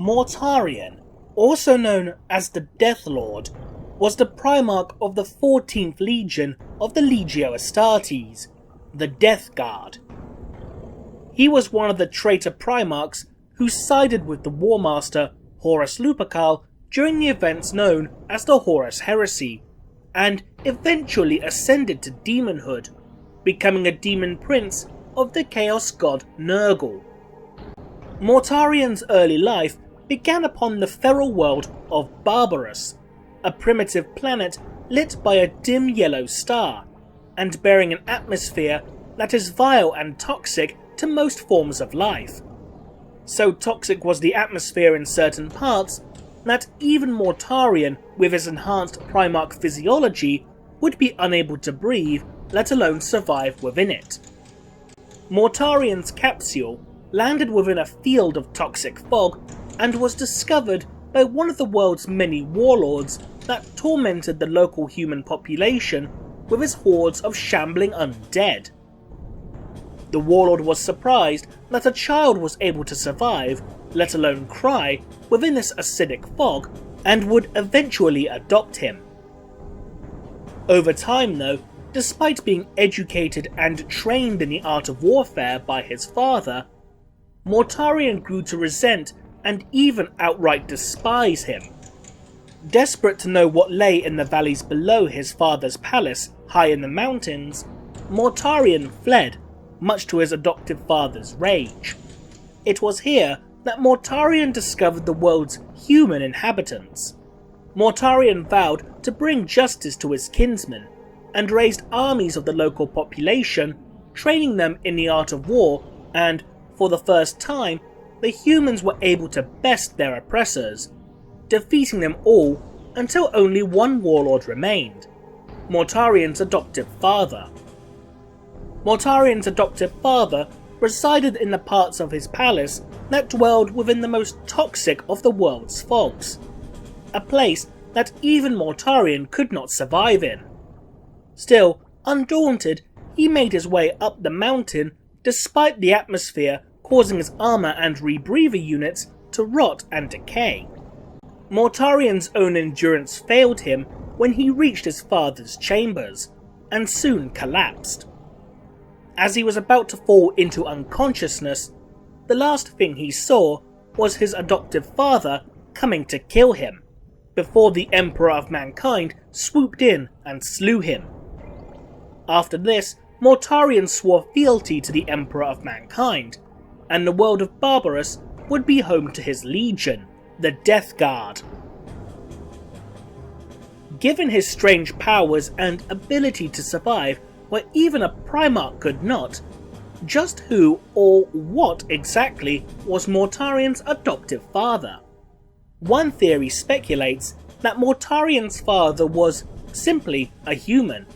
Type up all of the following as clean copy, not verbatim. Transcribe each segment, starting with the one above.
Mortarion, also known as the Death Lord, was the Primarch of the 14th Legion of the Legio Astartes, the Death Guard. He was one of the traitor Primarchs who sided with the War Master Horus Lupercal during the events known as the Horus Heresy, and eventually ascended to demonhood, becoming a demon prince of the Chaos God Nurgle. Mortarion's early life began upon the feral world of Barbarus, a primitive planet lit by a dim yellow star, and bearing an atmosphere that is vile and toxic to most forms of life. So toxic was the atmosphere in certain parts that even Mortarion, with his enhanced Primarch physiology, would be unable to breathe, let alone survive within it. Mortarion's capsule landed within a field of toxic fog and was discovered by one of the world's many warlords that tormented the local human population with his hordes of shambling undead. The warlord was surprised that a child was able to survive, let alone cry, within this acidic fog, and would eventually adopt him. Over time though, despite being educated and trained in the art of warfare by his father, Mortarion grew to resent and even outright despise him. Desperate to know what lay in the valleys below his father's palace high in the mountains, Mortarion fled, much to his adoptive father's rage. It was here that Mortarion discovered the world's human inhabitants. Mortarion vowed to bring justice to his kinsmen, and raised armies of the local population, training them in the art of war, and, for the first time, the humans were able to best their oppressors, defeating them all until only one warlord remained, Mortarion's adoptive father. Mortarion's adoptive father resided in the parts of his palace that dwelled within the most toxic of the world's fogs, a place that even Mortarion could not survive in. Still, undaunted, he made his way up the mountain despite the atmosphere causing his armour and rebreather units to rot and decay. Mortarion's own endurance failed him when he reached his father's chambers, and soon collapsed. As he was about to fall into unconsciousness, the last thing he saw was his adoptive father coming to kill him, before the Emperor of Mankind swooped in and slew him. After this, Mortarion swore fealty to the Emperor of Mankind, and the world of Barbarus would be home to his legion, the Death Guard. Given his strange powers and ability to survive where even a Primarch could not, just who or what exactly was Mortarion's adoptive father? One theory speculates that Mortarion's father was simply a human,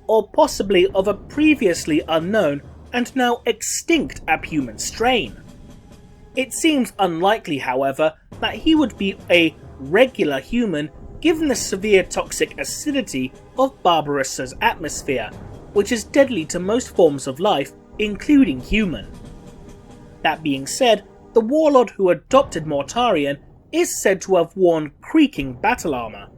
or possibly of a previously unknown and now extinct abhuman strain. It seems unlikely, however, that he would be a regular human given the severe toxic acidity of Barbarus's atmosphere, which is deadly to most forms of life, including human. That being said, the warlord who adopted Mortarion is said to have worn creaking battle armour,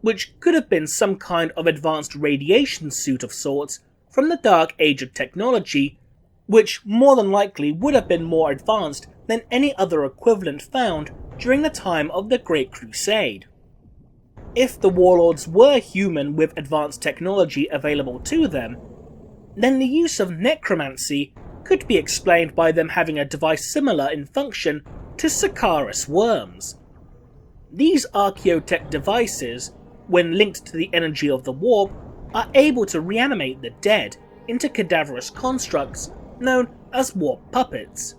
which could have been some kind of advanced radiation suit of sorts from the Dark Age of technology, which more than likely would have been more advanced than any other equivalent found during the time of the Great Crusade. If the warlords were human with advanced technology available to them, then the use of necromancy could be explained by them having a device similar in function to Sakaris worms. These archaeotech devices, when linked to the energy of the warp, are able to reanimate the dead into cadaverous constructs known as warp puppets.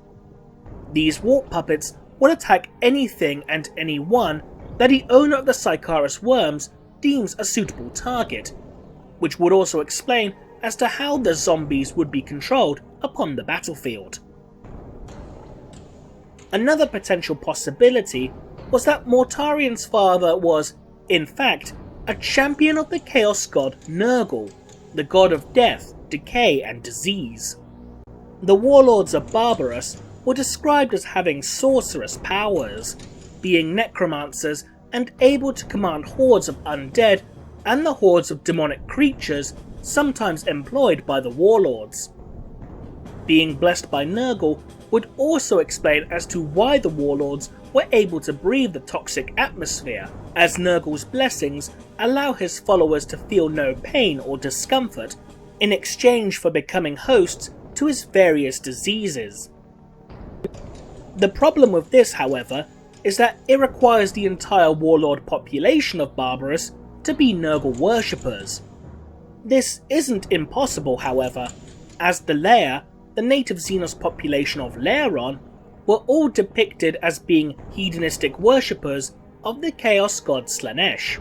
These warp puppets would attack anything and anyone that the owner of the Sakaris worms deems a suitable target, which would also explain as to how the zombies would be controlled upon the battlefield. Another potential possibility was that Mortarion's father was, in fact, a champion of the Chaos God Nurgle, the god of death, decay and disease. The warlords of Barbarus were described as having sorcerous powers, being necromancers and able to command hordes of undead and the hordes of demonic creatures sometimes employed by the warlords. Being blessed by Nurgle would also explain as to why the warlords were able to breathe the toxic atmosphere, as Nurgle's blessings allow his followers to feel no pain or discomfort in exchange for becoming hosts to his various diseases. The problem with this, however, is that it requires the entire warlord population of Barbarous to be Nurgle worshippers. This isn't impossible, however, as the Lair, the native Xenos population of Laeron, were all depicted as being hedonistic worshippers of the Chaos god Slaanesh.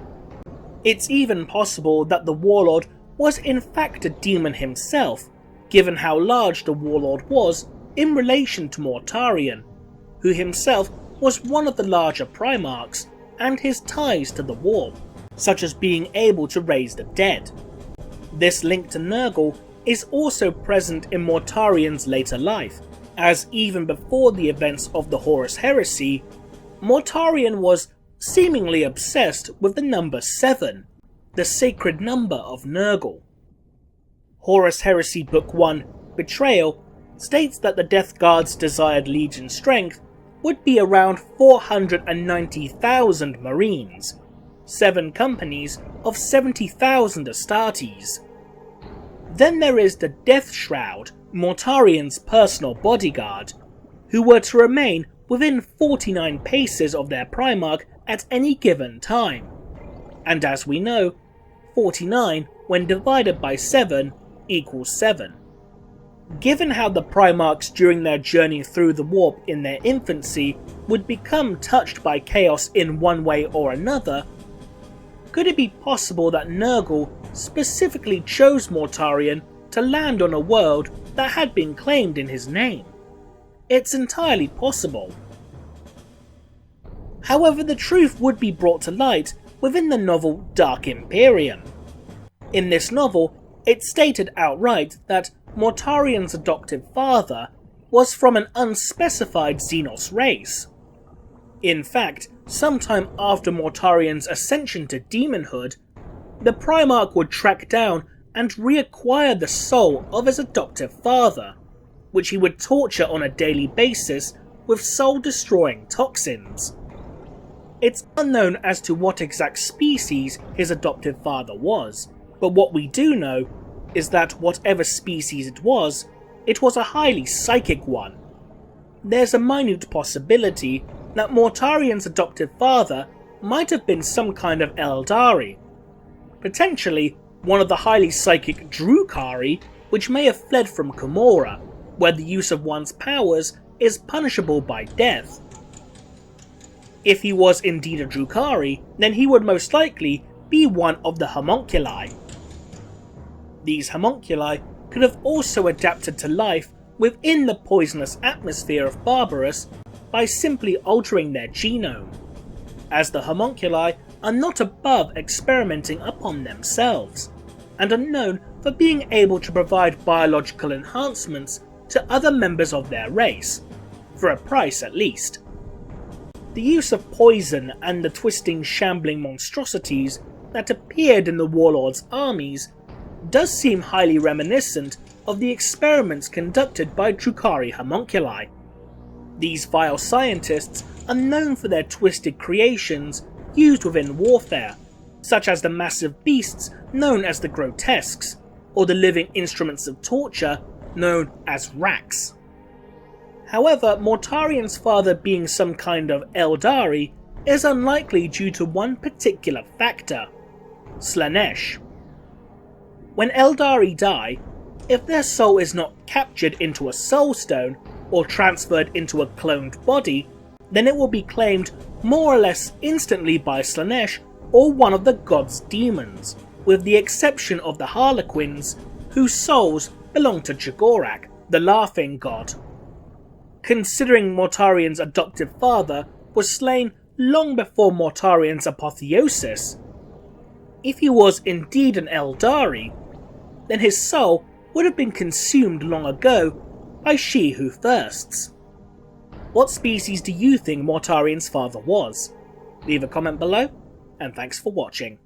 It's even possible that the warlord was in fact a demon himself, given how large the warlord was in relation to Mortarion, who himself was one of the larger Primarchs, and his ties to the warp, such as being able to raise the dead. This link to Nurgle is also present in Mortarion's later life, as even before the events of the Horus Heresy, Mortarion was seemingly obsessed with the number 7, the sacred number of Nurgle. Horus Heresy Book 1, Betrayal, states that the Death Guard's desired legion strength would be around 490,000 Marines, 7 companies of 70,000 Astartes. Then there is the Death Shroud, Mortarion's personal bodyguard, who were to remain within 49 paces of their Primarch at any given time. And as we know, 49 when divided by 7 equals 7. Given how the Primarchs during their journey through the warp in their infancy would become touched by chaos in one way or another, could it be possible that Nurgle specifically chose Mortarion to land on a world that had been claimed in his name? It's entirely possible. However, the truth would be brought to light within the novel Dark Imperium. In this novel, it's stated outright that Mortarion's adoptive father was from an unspecified Xenos race. In fact, sometime after Mortarion's ascension to demonhood, the Primarch would track down and reacquire the soul of his adoptive father, which he would torture on a daily basis with soul-destroying toxins. It's unknown as to what exact species his adoptive father was, but what we do know is that whatever species it was a highly psychic one. There's a minute possibility that Mortarion's adoptive father might have been some kind of Eldari, potentially one of the highly psychic Drukhari, which may have fled from Komora, where the use of one's powers is punishable by death. If he was indeed a Drukhari, then he would most likely be one of the homunculi. These homunculi could have also adapted to life within the poisonous atmosphere of Barbarous by simply altering their genome, as the homunculi are not above experimenting upon themselves, and are known for being able to provide biological enhancements to other members of their race, for a price at least. The use of poison and the twisting, shambling monstrosities that appeared in the warlord's armies does seem highly reminiscent of the experiments conducted by Drukhari homunculi. These vile scientists are known for their twisted creations used within warfare, such as the massive beasts known as the grotesques, or the living instruments of torture known as racks. However, Mortarion's father being some kind of Eldari is unlikely due to one particular factor: Slaanesh. When Eldari die, if their soul is not captured into a soul stone or transferred into a cloned body, then it will be claimed more or less instantly by Slaanesh or one of the god's demons, with the exception of the Harlequins, whose souls belong to Jagorak, the laughing god. Considering Mortarion's adoptive father was slain long before Mortarion's apotheosis, if he was indeed an Eldari, then his soul would have been consumed long ago by She Who Thirsts. What species do you think Mortarion's father was? Leave a comment below, and thanks for watching.